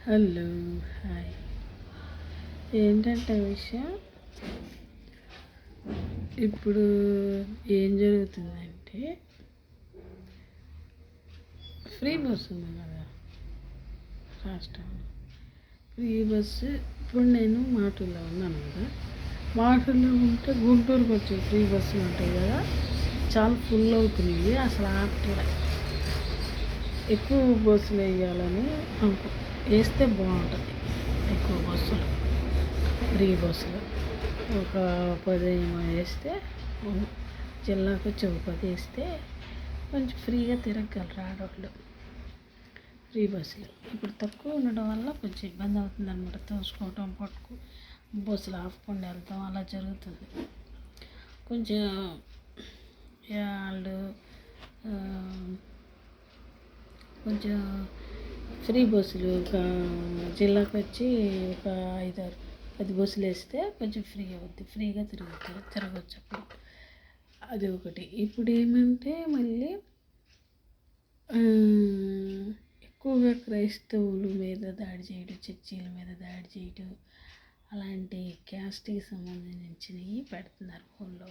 Hello, hi. ఏంటంటే విషయం, ఇప్పుడు ఏం జరుగుతుందంటే ఫ్రీ బస్సు ఉంది కదా రాష్ట్రంలో. ఫ్రీ బస్సు ఇప్పుడు నేను మాటల్లో ఉన్నాను కదా, మాటల్లో ఉంటే గుంటూరుకు వచ్చే ఫ్రీ బస్సులు ఉంటాయి కదా, చాలా ఫుల్ అవుతున్నాయి. అసలు ఆపట్లే. ఎక్కువ బస్సులు వేయాలని వేస్తే బాగుంటుంది. ఎక్కువ బస్సులు, ఫ్రీ బస్సులు ఒక 10 ఏమో వేస్తే, జిల్లాకు వచ్చి ఒక 10 వేస్తే కొంచెం ఫ్రీగా తిరగగలరు ఆడవాళ్ళు. ఫ్రీ బస్సులు ఇప్పుడు తక్కువ ఉండడం వల్ల కొంచెం ఇబ్బంది అవుతుంది అనమాట. తోసుకోవటం, బస్సులు ఆపకుండా వెళ్తాం అలా జరుగుతుంది. కొంచెం వాళ్ళు కొంచెం ఫ్రీ బస్సులు ఒక జిల్లాకు వచ్చి ఒక 5-10 బస్సులు వేస్తే కొంచెం ఫ్రీ అవుద్ది. ఫ్రీగా తిరగచ్చు అప్పుడు. అది ఒకటి. ఇప్పుడు ఏమంటే మళ్ళీ ఎక్కువగా క్రైస్తవుల మీద దాడి చేయడం, చర్చీల మీద దాడి చేయడం, అలాంటి క్యాస్ట్కి సంబంధించినవి పెడుతున్నారు ఫోన్లో.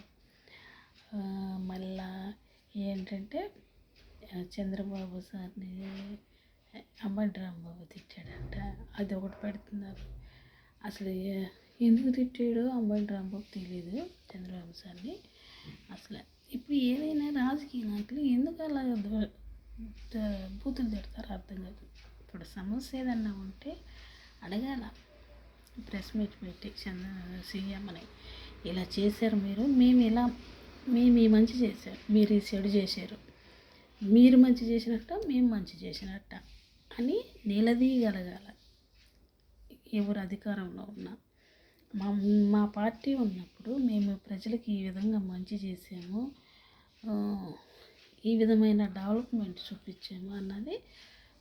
మళ్ళా ఏంటంటే చంద్రబాబు సార్ని అంబటి రాంబాబు తిట్టాడంట, అది ఒకటి పెడుతున్నారు. అసలు ఎందుకు తిట్టాడో అంబటి రాంబాబు తెలియదు, చంద్రబాబు సార్ని. అసలు ఇప్పుడు ఏదైనా రాజకీయ నాయకులు ఎందుకు అలా బూతులు తిడతారో అర్థం కాదు. ఇప్పుడు సమస్య ఏదన్నా ఉంటే అడగాల, ప్రెస్ మీట్ పెట్టి సీఎంని ఇలా చేశారు మేము ఈ మంచి చేశారు, మీరు ఈ చెడు చేశారు, మీరు మంచి చేసినట్ట మేము మంచి చేసినట్ట అని నిలదీయగలగాల. ఎవరు అధికారంలో ఉన్నా మా పార్టీ ఉన్నప్పుడు మేము ప్రజలకు ఈ విధంగా మంచి చేసాము, ఈ విధమైన డెవలప్మెంట్ చూపించాము అన్నది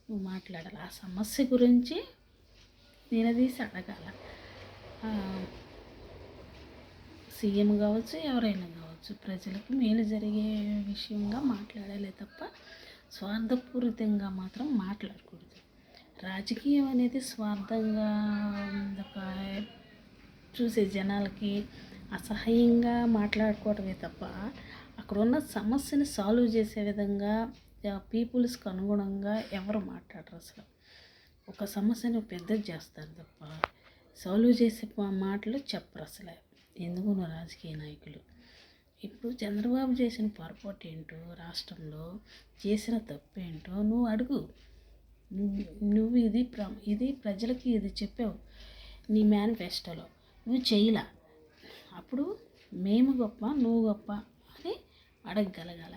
నువ్వు మాట్లాడాలి. ఆ సమస్య గురించి నిలదీసి అడగాల. సీఎం కావచ్చు, ఎవరైనా కావచ్చు, ప్రజలకు మేలు జరిగే విషయంగా మాట్లాడాలి తప్ప స్వార్థపూరితంగా మాత్రం మాట్లాడకూడదు. రాజకీయం అనేది స్వార్థంగా చూసే జనాలకి అసహ్యంగా మాట్లాడుకోవటమే తప్ప అక్కడ ఉన్న సమస్యని సాల్వ్ చేసే విధంగా పీపుల్స్కి అనుగుణంగా ఎవరు మాట్లాడరు. అసలు ఒక సమస్యను పెద్దది చేస్తారు తప్ప సాల్వ్ చేసే మాటలు చెప్పరు అసలు. ఎందుకు రాజకీయ నాయకులు ఇప్పుడు చంద్రబాబు చేసిన పొరపాటు ఏంటో, రాష్ట్రంలో చేసిన తప్పు ఏంటో నువ్వు అడుగు. నువ్వు ఇది ప్రజలకి ఇది చెప్పావు నీ మేనిఫెస్టోలో, నువ్వు చేయలా. అప్పుడు మేము గొప్ప, నువ్వు గొప్ప అని అడగగలగాల.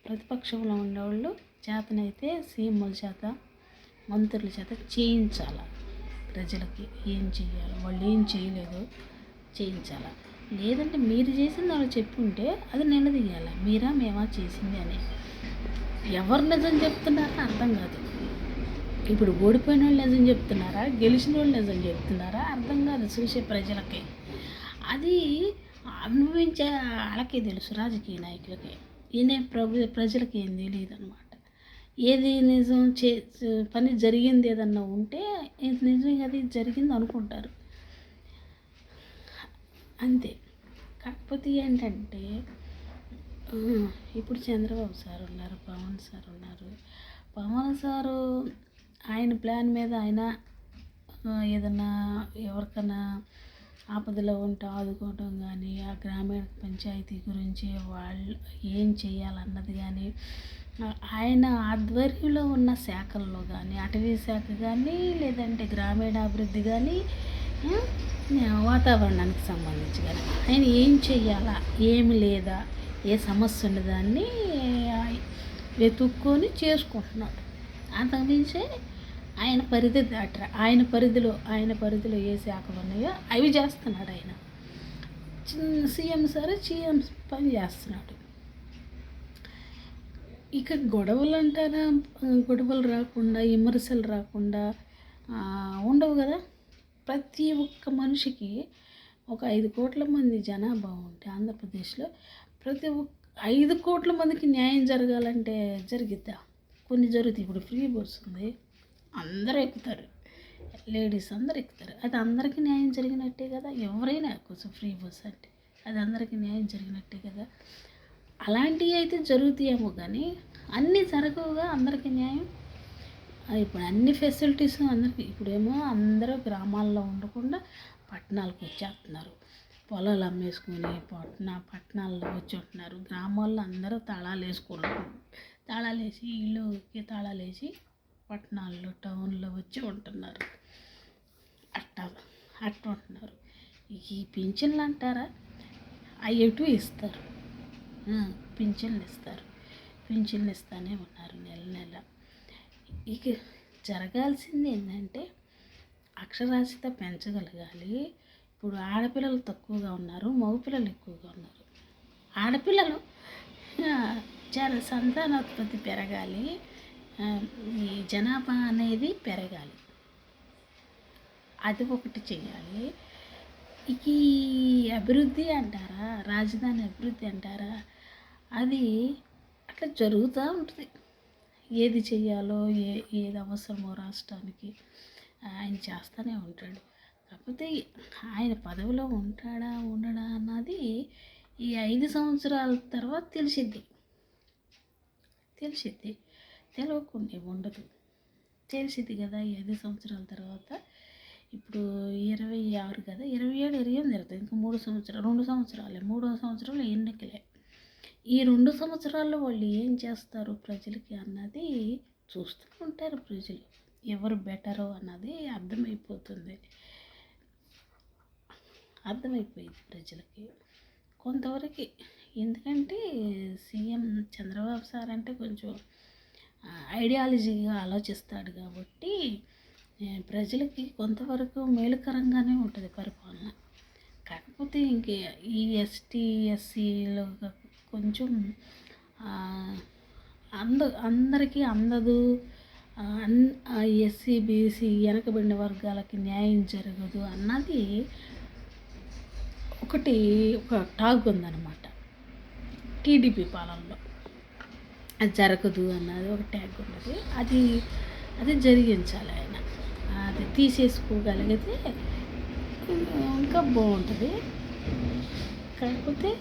ప్రతిపక్షంలో ఉండేవాళ్ళు చేతనైతే సీఎంల చేత, మంత్రుల చేత చేయించాల. ప్రజలకి ఏం చేయాలి, వాళ్ళు ఏం చేయలేదు చేయించాల. లేదంటే మీరు చేసింది వాళ్ళు చెప్పుంటే అది నిలదీయాలి. మీరా మేమా చేసింది అని. ఎవరు నిజం చెప్తున్నారో అర్థం కాదు. ఇప్పుడు ఓడిపోయిన వాళ్ళు నిజం చెప్తున్నారా, గెలిచిన వాళ్ళు నిజం చెప్తున్నారా అర్థం కాదు చూసే ప్రజలకి. అది అనుభవించే వాళ్ళకే తెలుసు, రాజకీయ నాయకులకి. ప్రజలకి ఏం తెలియదు అనమాట. ఏది నిజం పని జరిగింది ఏదన్నా ఉంటే నిజంగా అది జరిగింది అనుకుంటారు అంతే. కాకపోతే ఏంటంటే ఇప్పుడు చంద్రబాబు సార్ ఉన్నారు, పవన్ సార్ ఉన్నారు. పవన్ సారు ఆయన ప్లాన్ మీద ఆయన ఏదన్నా ఎవరికైనా ఆపదలో ఉంటే ఆదుకోవడం కానీ, ఆ గ్రామీణ పంచాయతీ గురించి వాళ్ళు ఏం చేయాలన్నది కానీ, ఆయన ఆధ్వర్యంలో ఉన్న శాఖల్లో కానీ, అటవీ శాఖ కానీ, లేదంటే గ్రామీణాభివృద్ధి కానీ, వాతావరణానికి సంబంధించి కానీ ఆయన ఏం చెయ్యాలా, ఏమి లేదా, ఏ సమస్య ఉన్నదాన్ని వెతుక్కొని చేసుకుంటున్నాడు. అంతకుమించి ఆయన పరిధి దాటరా. ఆయన పరిధిలో ఏ శాఖలు ఉన్నాయో అవి చేస్తున్నాడు ఆయన. సీఎం పని చేస్తున్నాడు. ఇక గొడవలు అంటారా, గొడవలు రాకుండా, విమర్శలు రాకుండా ఉండవు కదా. ప్రతి ఒక్క మనిషికి ఒక 5 కోట్ల మంది జనాభా ఉంటే ఆంధ్రప్రదేశ్లో ప్రతి 5 కోట్ల మందికి న్యాయం జరగాలంటే జరిగిద్దా? కొన్ని జరుగుతాయి. ఇప్పుడు ఫ్రీ బస్ ఉంది, అందరూ ఎక్కుతారు. లేడీస్ అందరు ఎక్కుతారు. అది అందరికీ న్యాయం జరిగినట్టే కదా. ఎవరైనా కొంచెం ఫ్రీ బస్ అంటే అది అందరికీ న్యాయం జరిగినట్టే కదా. అలాంటివి అయితే జరుగుతాయేమో కానీ అన్నీ జరగవుగా అందరికీ న్యాయం. ఇప్పుడు అన్ని ఫెసిలిటీస్ అందరికీ ఇప్పుడేమో అందరూ గ్రామాల్లో ఉండకుండా పట్టణాలకు వచ్చేస్తున్నారు. పొలాలు అమ్మేసుకొని పట్టణాల్లో వచ్చి ఉంటున్నారు. గ్రామాల్లో అందరూ తాళాలు వేసుకుంటున్నారు. తాళాలు వేసి ఇల్లుకి తాళాలు వేసి పట్టణాల్లో టౌన్లో వచ్చి ఉంటున్నారు. అట్టా అట్ట ఉంటున్నారు. ఈ పింఛన్లు అంటారా అవి ఎటు ఇస్తారు. పింఛన్లు ఇస్తారు. పింఛన్లు ఇస్తూనే ఉన్నారు నెల నెల. ఇక జరగాల్సింది ఏంటంటే అక్షరాస్యత పెంచగలగాలి. ఇప్పుడు ఆడపిల్లలు తక్కువగా ఉన్నారు, మగపిల్లలు ఎక్కువగా ఉన్నారు. ఆడపిల్లలు చాలా సంతానోత్పత్తి పెరగాలి. ఈ జనాభా అనేది పెరగాలి. అది ఒకటి చెయ్యాలి. ఈ అభివృద్ధి అంటారా, రాజధాని అభివృద్ధి అంటారా, అది అట్లా జరుగుతూ ఉంటుంది. ఏది చెయ్యాలో ఏది అవసరమో రాష్ట్రానికి ఆయన చేస్తూనే ఉంటాడు. కాకపోతే ఆయన పదవిలో ఉండడా అన్నది ఈ 5 సంవత్సరాల తర్వాత తెలిసిద్ది. తెలియకుండా ఉండదు. తెలిసిద్ది కదా. 5 సంవత్సరాల తర్వాత ఇప్పుడు 26 కదా, 27, 28 జరుగుతుంది. ఇంకా 2 సంవత్సరాలే. 3వ సంవత్సరంలో ఎన్నికలే. ఈ 2 సంవత్సరాల్లో వాళ్ళు ఏం చేస్తారు ప్రజలకి అన్నది చూస్తూ ఉంటారు ప్రజలు. ఎవరు బెటరో అన్నది అర్థమైపోయింది ప్రజలకి కొంతవరకు. ఎందుకంటే సీఎం చంద్రబాబు సార్ అంటే కొంచెం ఐడియాలజీగా ఆలోచిస్తాడు కాబట్టి ప్రజలకి కొంతవరకు మేలుకరంగానే ఉంటుంది పరిపాలన. కాకపోతే ఇంక ఈ ఎస్టీ ఎస్సీలో కొంచెం అందరికీ అందదు. ఎస్సీ బీసీ వెనకబడిన వర్గాలకి న్యాయం జరగదు అన్నది ఒక టాక్ ఉందన్నమాట. టీడీపీ పాలనలో అది జరగదు అన్నది ఒక ట్యాగ్ ఉన్నది. అది జరిగించాలి ఆయన. అది తీసేసుకోగలిగితే ఇంకా బాగుంటుంది. కాకపోతే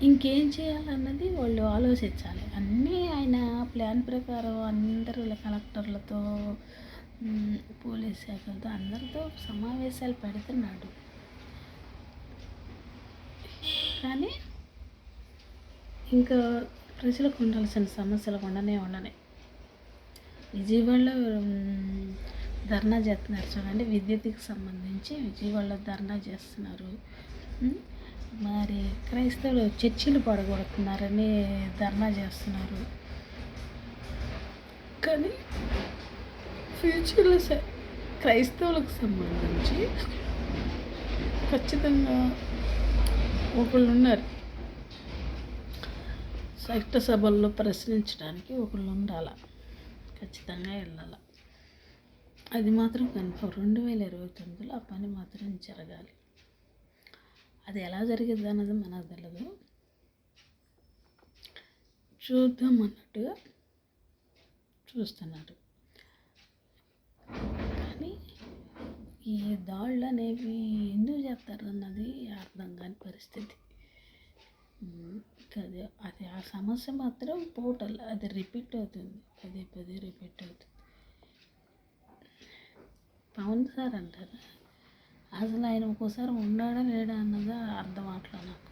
ఇంకేం చేయాలన్నది వాళ్ళు ఆలోచించాలి. అన్నీ ఆయన ప్లాన్ ప్రకారం అందరూ కలెక్టర్లతో పోలీస్ శాఖలతో అందరితో సమావేశాలు పెడుతున్నాడు. కానీ ఇంకా ప్రజలకు ఉండాల్సిన సమస్యలు ఉండనే విజయవాడలో ధర్నా చేస్తున్నారు చూడండి. విద్యుత్కి సంబంధించి విజయవాడలో ధర్నా చేస్తున్నారు. మరి క్రైస్తవులు చర్చిలు పడగొడుతున్నారని ధర్నా చేస్తున్నారు. కానీ ఫ్యూచర్లో క్రైస్తవులకు సంబంధించి ఖచ్చితంగా ఒకళ్ళు ఉన్నారు. చట్టసభల్లో ప్రశ్నించడానికి ఒకళ్ళు ఉండాలి. ఖచ్చితంగా వెళ్ళాలి. అది మాత్రం కన్ఫర్మ్. 2029లో ఆ పని మాత్రం జరగాలి. అది ఎలా జరిగింది అన్నది మనకు తెలియదు. చూద్దాం అన్నట్టుగా చూస్తున్నారు. కానీ ఈ దాళ్ళు అనేవి ఎందుకు చేస్తారు అన్నది అర్థం కాని పరిస్థితి. అది ఆ సమస్య మాత్రం టోటల్ అది రిపీట్ అవుతుంది. పదే రిపీట్ అవుతుంది. పవన్ సార్ అంటారు, అసలు ఆయన ఒక్కోసారి ఉన్నాడా లేడా అన్నది అర్థం అవట్లేదు నాకు.